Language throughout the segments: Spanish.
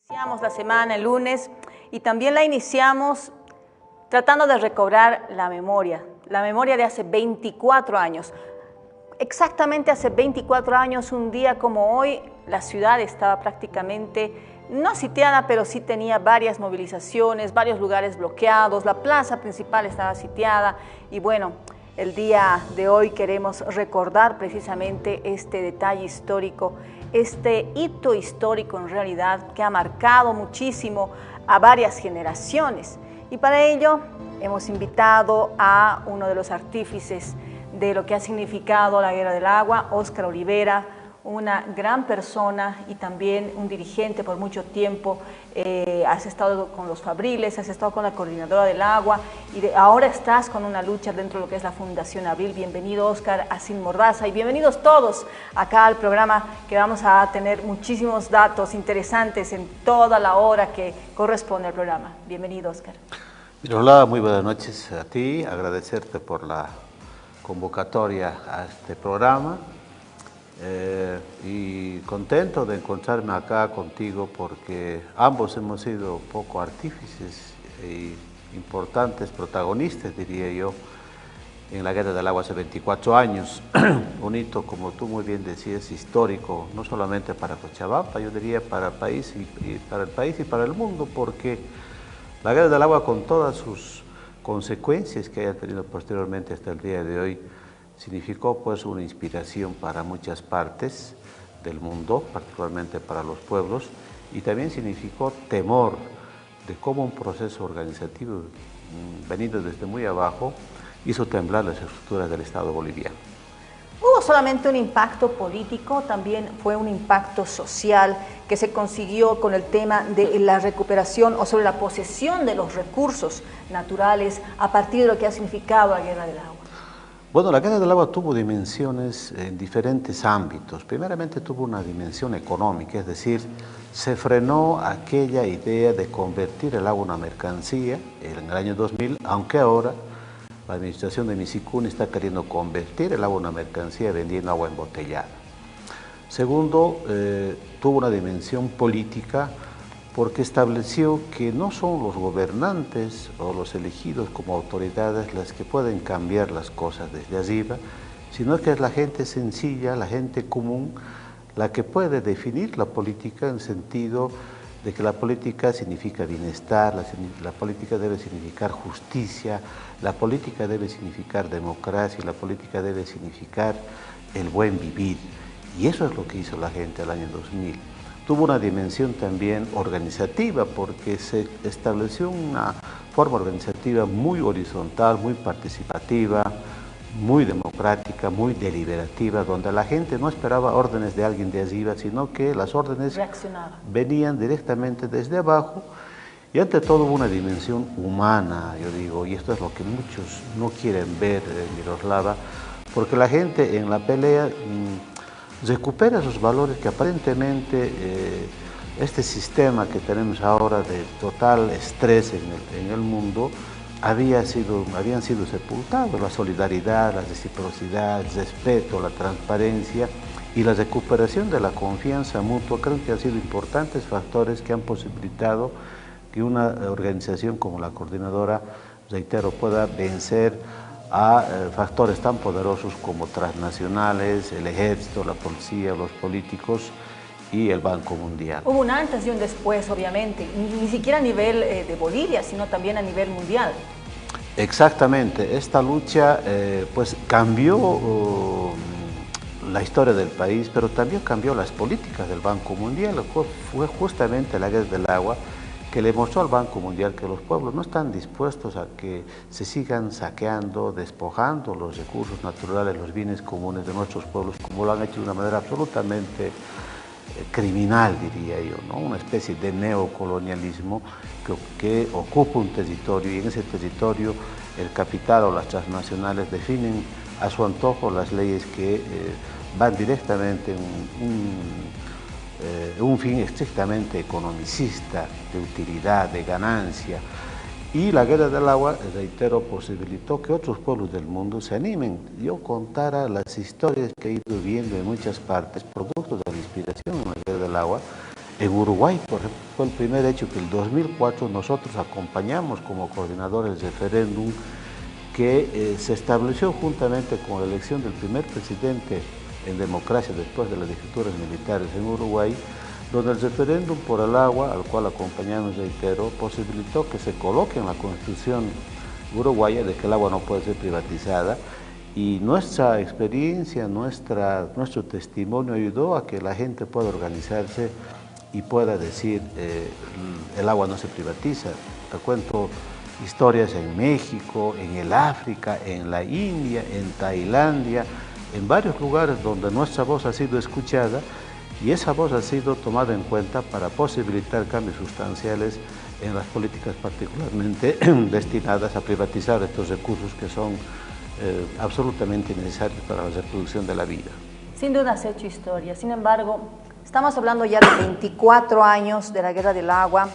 Iniciamos la semana el lunes y también la iniciamos tratando de recobrar la memoria de hace 24 años. Exactamente hace 24 años, un día como hoy, la ciudad estaba prácticamente, no sitiada, pero sí tenía varias movilizaciones, varios lugares bloqueados, la plaza principal estaba sitiada y bueno, el día de hoy queremos recordar precisamente este detalle histórico, este hito histórico en realidad que ha marcado muchísimo a varias generaciones. Y para ello hemos invitado a uno de los artífices de lo que ha significado la Guerra del Agua, Óscar Olivera, una gran persona y también un dirigente por mucho tiempo. Has estado con los Fabriles, has estado con la Coordinadora del Agua y ahora estás con una lucha dentro de lo que es la Fundación Abril. Bienvenido, Óscar, a Sin Mordaza, y bienvenidos todos acá al programa, que vamos a tener muchísimos datos interesantes en toda la hora que corresponde al programa. Bienvenido, Óscar. Hola, muy buenas noches a ti, agradecerte por la convocatoria a este programa. Y contento de encontrarme acá contigo porque ambos hemos sido un poco artífices e importantes protagonistas, diría yo, en la Guerra del Agua hace 24 años. Un hito, como tú muy bien decías, histórico, no solamente para Cochabamba, yo diría para el país y para el mundo, porque la Guerra del Agua, con todas sus consecuencias que haya tenido posteriormente hasta el día de hoy, significó pues una inspiración para muchas partes del mundo, particularmente para los pueblos, y también significó temor de cómo un proceso organizativo venido desde muy abajo hizo temblar las estructuras del Estado boliviano. Hubo solamente un impacto político, también fue un impacto social que se consiguió con el tema de la recuperación o sobre la posesión de los recursos naturales a partir de lo que ha significado la Guerra del Agua. Bueno, la Guerra del Agua tuvo dimensiones en diferentes ámbitos. Primeramente tuvo una dimensión económica, es decir, se frenó aquella idea de convertir el agua en una mercancía en el año 2000, aunque ahora la administración de Misicuni está queriendo convertir el agua en una mercancía vendiendo agua embotellada. Segundo, tuvo una dimensión política porque estableció que no son los gobernantes o los elegidos como autoridades las que pueden cambiar las cosas desde arriba, sino que es la gente sencilla, la gente común, la que puede definir la política en el sentido de que la política significa bienestar, la política debe significar justicia, la política debe significar democracia, la política debe significar el buen vivir. Y eso es lo que hizo la gente el año 2000. Tuvo una dimensión también organizativa porque se estableció una forma organizativa muy horizontal, muy participativa, muy democrática, muy deliberativa, donde la gente no esperaba órdenes de alguien de arriba, sino que las órdenes venían directamente desde abajo. Y ante todo hubo una dimensión humana, yo digo, y esto es lo que muchos no quieren ver en Miroslava, porque la gente en la pelea recupera esos valores que aparentemente este sistema que tenemos ahora de total estrés en el mundo habían sido sepultados: la solidaridad, la reciprocidad, el respeto, la transparencia y la recuperación de la confianza mutua. Creo que han sido importantes factores que han posibilitado que una organización como la Coordinadora, reitero, pueda vencer a factores tan poderosos como transnacionales, el ejército, la policía, los políticos y el Banco Mundial. Hubo un antes y un después, obviamente, ni siquiera a nivel de Bolivia, sino también a nivel mundial. Exactamente, esta lucha pues cambió la historia del país, pero también cambió las políticas del Banco Mundial. Fue justamente la guerra del agua que le mostró al Banco Mundial que los pueblos no están dispuestos a que se sigan saqueando, despojando los recursos naturales, los bienes comunes de nuestros pueblos, como lo han hecho de una manera absolutamente criminal, diría yo, ¿no? Una especie de neocolonialismo que ocupa un territorio y en ese territorio el capital o las transnacionales definen a su antojo las leyes que van directamente en un fin estrictamente economicista, de utilidad, de ganancia. Y la guerra del agua, reitero, posibilitó que otros pueblos del mundo se animen. Yo contara las historias que he ido viendo en muchas partes, producto de la inspiración en la guerra del agua. En Uruguay, por ejemplo, fue el primer hecho que en el 2004 nosotros acompañamos como coordinadores del referéndum que se estableció juntamente con la elección del primer presidente en democracia después de las dictaduras militares en Uruguay, donde el referéndum por el agua, al cual acompañamos, reitero, posibilitó que se coloque en la Constitución uruguaya de que el agua no puede ser privatizada, y nuestra experiencia, nuestro testimonio ayudó a que la gente pueda organizarse y pueda decir el agua no se privatiza. Te cuento historias en México, en el África, en la India, en Tailandia, en varios lugares donde nuestra voz ha sido escuchada y esa voz ha sido tomada en cuenta para posibilitar cambios sustanciales en las políticas particularmente destinadas a privatizar estos recursos que son absolutamente necesarios para la reproducción de la vida. Sin duda has hecho historia, sin embargo, estamos hablando ya de 24 años de la guerra del agua.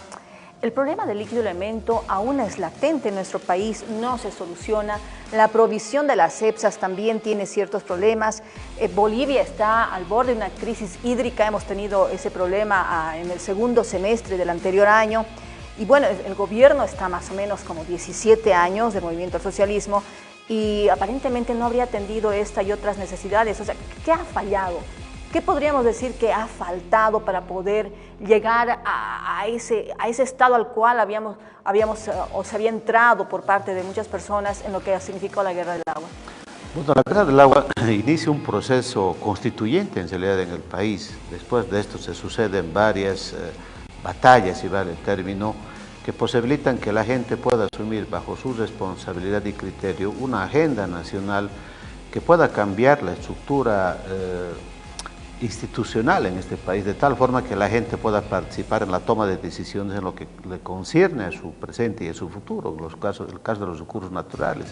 El problema del líquido elemento aún es latente en nuestro país, no se soluciona. La provisión de las CEPSAS también tiene ciertos problemas. Bolivia está al borde de una crisis hídrica, hemos tenido ese problema en el segundo semestre del anterior año. Y bueno, el gobierno está más o menos como 17 años del movimiento al socialismo y aparentemente no habría atendido esta y otras necesidades. O sea, ¿qué ha fallado? ¿Qué podríamos decir que ha faltado para poder llegar a ese estado al cual o se había entrado por parte de muchas personas en lo que significó la guerra del agua? Bueno, la guerra del agua inicia un proceso constituyente en realidad en el país. Después de esto se suceden varias batallas, si vale el término, que posibilitan que la gente pueda asumir bajo su responsabilidad y criterio una agenda nacional que pueda cambiar la estructura institucional en este país, de tal forma que la gente pueda participar en la toma de decisiones en lo que le concierne a su presente y a su futuro. El caso de los recursos naturales,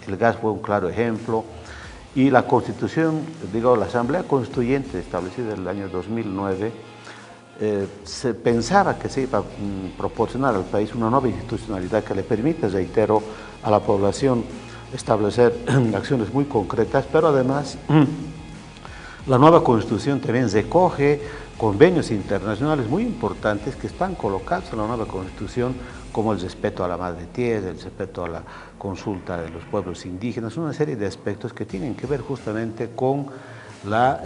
el gas fue un claro ejemplo, y la Constitución, la Asamblea Constituyente establecida en el año 2009, se pensaba que se iba a proporcionar al país una nueva institucionalidad que le permite, reitero, a la población establecer acciones muy concretas, pero además la nueva Constitución también recoge convenios internacionales muy importantes que están colocados en la nueva Constitución, como el respeto a la madre tierra, el respeto a la consulta de los pueblos indígenas, una serie de aspectos que tienen que ver justamente con la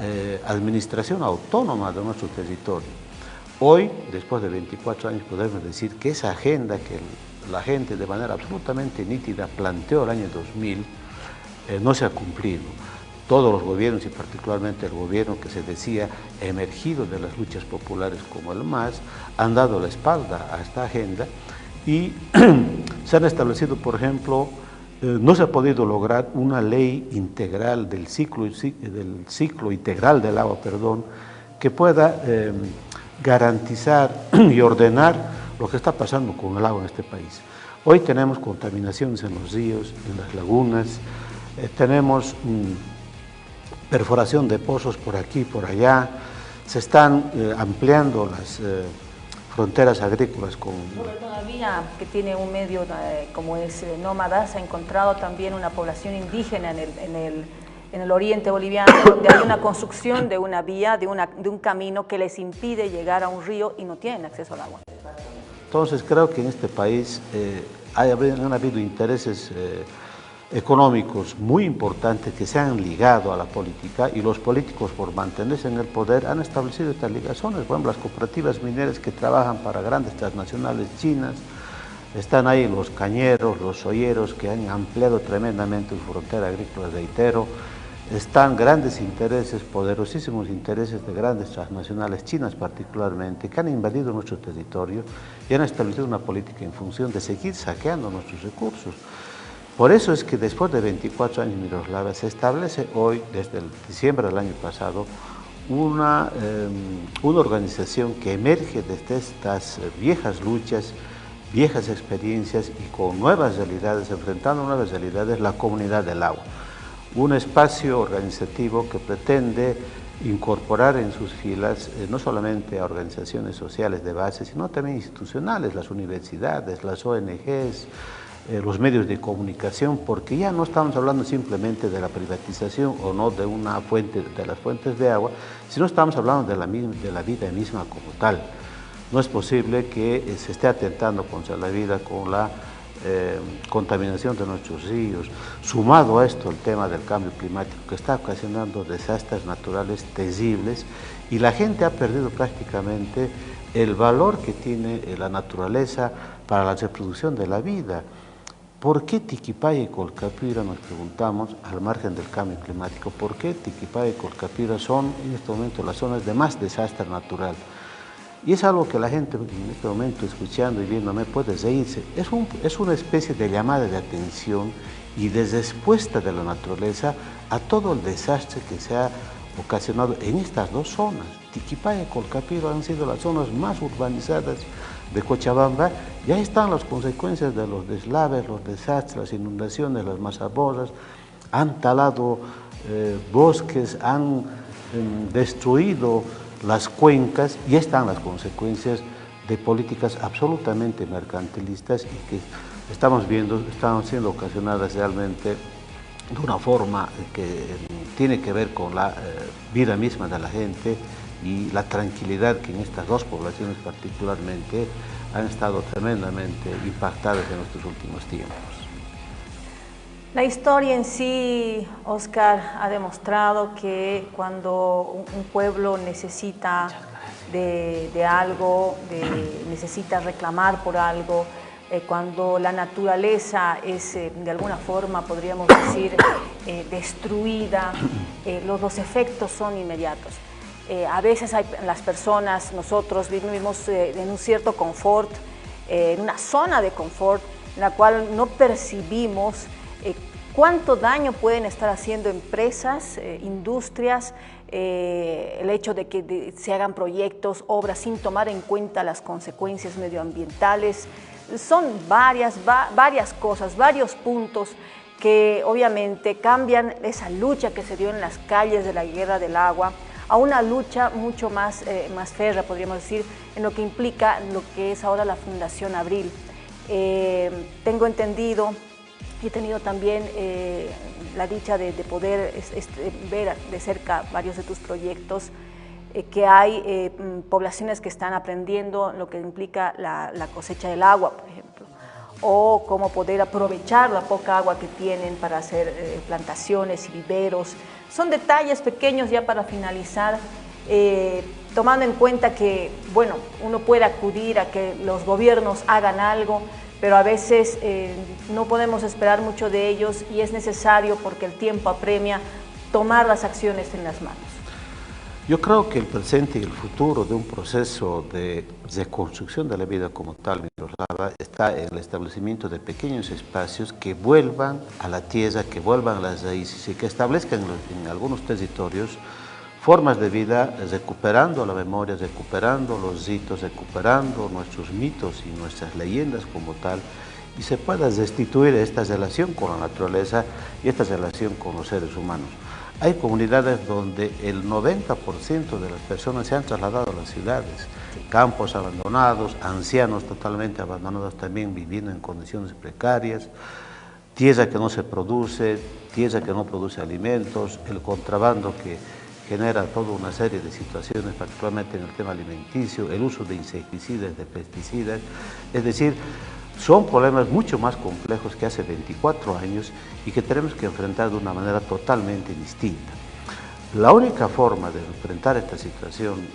administración autónoma de nuestro territorio. Hoy, después de 24 años, podemos decir que esa agenda que la gente de manera absolutamente nítida planteó el año 2000 no se ha cumplido. Todos los gobiernos, y particularmente el gobierno que se decía emergido de las luchas populares como el MAS, han dado la espalda a esta agenda y se han establecido, por ejemplo, no se ha podido lograr una ley integral del ciclo integral del agua, que pueda garantizar y ordenar lo que está pasando con el agua en este país. Hoy tenemos contaminaciones en los ríos, en las lagunas, tenemos perforación de pozos por aquí y por allá, se están ampliando las fronteras agrícolas con... Una vía que tiene un medio como es nómada, se ha encontrado también una población indígena en el oriente boliviano, donde hay una construcción de una vía, de un camino que les impide llegar a un río y no tienen acceso al agua. Entonces creo que en este país han habido intereses económicos muy importantes que se han ligado a la política, y los políticos, por mantenerse en el poder, han establecido estas ligazones. Por ejemplo, las cooperativas mineras que trabajan para grandes transnacionales chinas, Están ahí los cañeros, los soyeros que han ampliado tremendamente su frontera agrícola de Itero. Están grandes intereses, poderosísimos intereses de grandes transnacionales, chinas particularmente, que han invadido nuestro territorio y han establecido una política en función de seguir saqueando nuestros recursos. Por eso es que después de 24 años Miroslava se establece hoy, desde el diciembre del año pasado, una organización que emerge desde estas viejas luchas, viejas experiencias y con nuevas realidades, enfrentando nuevas realidades, la Comunidad del Agua. Un espacio organizativo que pretende incorporar en sus filas no solamente a organizaciones sociales de base, sino también institucionales, las universidades, las ONGs, los medios de comunicación, porque ya no estamos hablando simplemente de la privatización o no de una fuente, de las fuentes de agua, sino estamos hablando de la vida misma como tal. No es posible que se esté atentando contra la vida con la contaminación de nuestros ríos. Sumado a esto el tema del cambio climático que está ocasionando desastres naturales terribles y la gente ha perdido prácticamente el valor que tiene la naturaleza para la reproducción de la vida. ¿Por qué Tiquipaya y Colcapira, nos preguntamos, al margen del cambio climático, por qué Tiquipaya y Colcapira son en este momento las zonas de más desastre natural? Y es algo que la gente en este momento, escuchando y viéndome, puede reírse. Es una especie de llamada de atención y de respuesta de la naturaleza a todo el desastre que se ha ocasionado en estas dos zonas. Tiquipaya y Colcapira han sido las zonas más urbanizadas de Cochabamba. Ya están las consecuencias de los deslaves, los desastres, las inundaciones, las masabosas. Han talado bosques, han destruido las cuencas, y están las consecuencias de políticas absolutamente mercantilistas y que estamos viendo, están siendo ocasionadas realmente de una forma que tiene que ver con la vida misma de la gente y la tranquilidad que en estas dos poblaciones particularmente han estado tremendamente impactadas en estos últimos tiempos. La historia en sí, Oscar, ha demostrado que cuando un pueblo necesita de algo, necesita reclamar por algo, cuando la naturaleza es de alguna forma, podríamos decir, destruida, los efectos son inmediatos. A veces las personas, nosotros vivimos en un cierto confort, en una zona de confort, en la cual no percibimos cuánto daño pueden estar haciendo empresas, industrias, el hecho de que se hagan proyectos, obras sin tomar en cuenta las consecuencias medioambientales. Son varias cosas, varios puntos que obviamente cambian esa lucha que se dio en las calles de la guerra del agua a una lucha mucho más férrea, podríamos decir, en lo que implica lo que es ahora la Fundación Abril. Tengo entendido y he tenido también la dicha de poder ver de cerca varios de tus proyectos, que hay poblaciones que están aprendiendo lo que implica la cosecha del agua, por ejemplo, o cómo poder aprovechar la poca agua que tienen para hacer plantaciones y viveros. Son detalles pequeños ya para finalizar, tomando en cuenta que, bueno, uno puede acudir a que los gobiernos hagan algo, pero a veces no podemos esperar mucho de ellos y es necesario, porque el tiempo apremia, tomar las acciones en las manos. Yo creo que el presente y el futuro de un proceso de reconstrucción de la vida como tal, Miroslava, está en el establecimiento de pequeños espacios que vuelvan a la tierra, que vuelvan a las raíces y que establezcan en algunos territorios formas de vida, recuperando la memoria, recuperando los ritos, recuperando nuestros mitos y nuestras leyendas como tal, y se pueda restituir esta relación con la naturaleza y esta relación con los seres humanos. Hay comunidades donde el 90% de las personas se han trasladado a las ciudades, campos abandonados, ancianos totalmente abandonados también viviendo en condiciones precarias, tierra que no se produce, tierra que no produce alimentos, el contrabando que genera toda una serie de situaciones, particularmente en el tema alimenticio, el uso de insecticidas, de pesticidas, es decir, son problemas mucho más complejos que hace 24 años y que tenemos que enfrentar de una manera totalmente distinta. La única forma de enfrentar esta situación,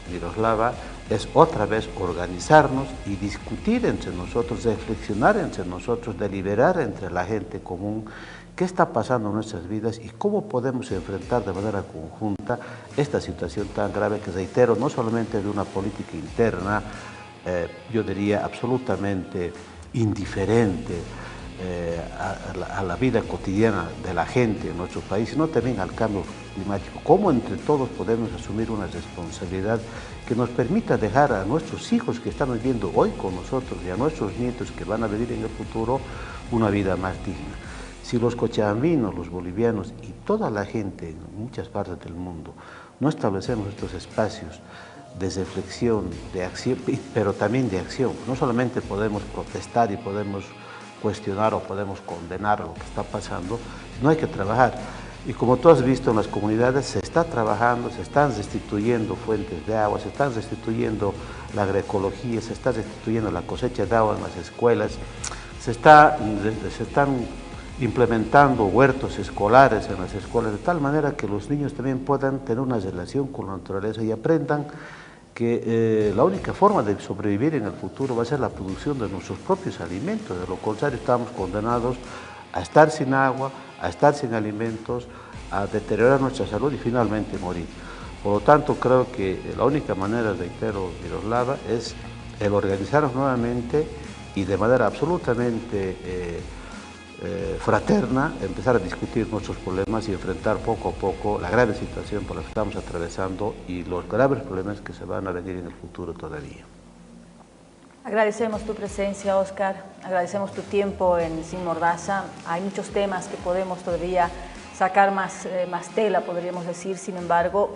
Miroslava, es otra vez organizarnos y discutir entre nosotros, reflexionar entre nosotros, deliberar entre la gente común qué está pasando en nuestras vidas y cómo podemos enfrentar de manera conjunta esta situación tan grave que, reitero, no solamente de una política interna, yo diría absolutamente indiferente a la vida cotidiana de la gente en nuestro país, sino también al cambio climático. ¿Cómo entre todos podemos asumir una responsabilidad que nos permita dejar a nuestros hijos que están viviendo hoy con nosotros y a nuestros nietos que van a vivir en el futuro una vida más digna? Si los cochabambinos, los bolivianos y toda la gente en muchas partes del mundo no establecemos estos espacios de reflexión, de acción, pero también de acción, no solamente podemos protestar y podemos cuestionar o podemos condenar lo que está pasando, sino hay que trabajar. Y como tú has visto en las comunidades, se está trabajando, se están restituyendo fuentes de agua, se están restituyendo la agroecología, se está restituyendo la cosecha de agua en las escuelas, se están implementando huertos escolares en las escuelas, de tal manera que los niños también puedan tener una relación con la naturaleza y aprendan que la única forma de sobrevivir en el futuro va a ser la producción de nuestros propios alimentos. De lo contrario, estamos condenados a estar sin agua, a estar sin alimentos, a deteriorar nuestra salud y finalmente morir. Por lo tanto, creo que la única manera, reitero, Miroslava, es el organizarnos nuevamente y de manera absolutamente fraterna, empezar a discutir nuestros problemas y enfrentar poco a poco la grave situación por la que estamos atravesando y los graves problemas que se van a venir en el futuro todavía. Agradecemos tu presencia, Óscar, agradecemos tu tiempo en Sin Mordaza. Hay muchos temas que podemos todavía sacar más tela, podríamos decir. Sin embargo,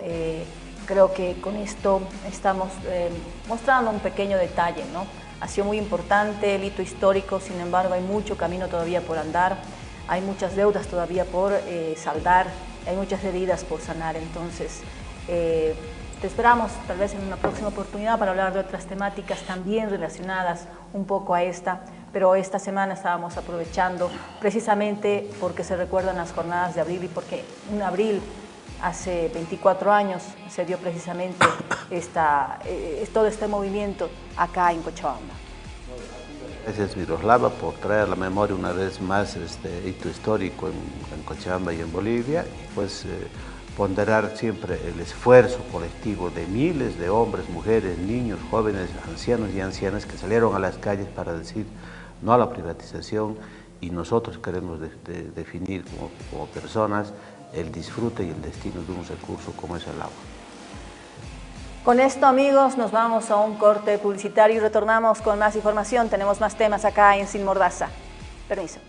creo que con esto estamos mostrando un pequeño detalle, ¿no? Ha sido muy importante el hito histórico, sin embargo hay mucho camino todavía por andar, hay muchas deudas todavía por saldar, hay muchas heridas por sanar. Entonces, te esperamos tal vez en una próxima oportunidad para hablar de otras temáticas también relacionadas un poco a esta, pero esta semana estábamos aprovechando precisamente porque se recuerdan las jornadas de abril y porque en abril hace 24 años se dio precisamente todo este movimiento acá en Cochabamba. Gracias, Miroslava, por traer a la memoria una vez más este hito histórico en Cochabamba y en Bolivia, y pues ponderar siempre el esfuerzo colectivo de miles de hombres, mujeres, niños, jóvenes, ancianos y ancianas que salieron a las calles para decir no a la privatización, y nosotros queremos definir como personas el disfrute y el destino de un recurso como es el agua. Con esto, amigos, nos vamos a un corte publicitario y retornamos con más información. Tenemos más temas acá en Sin Mordaza. Permiso.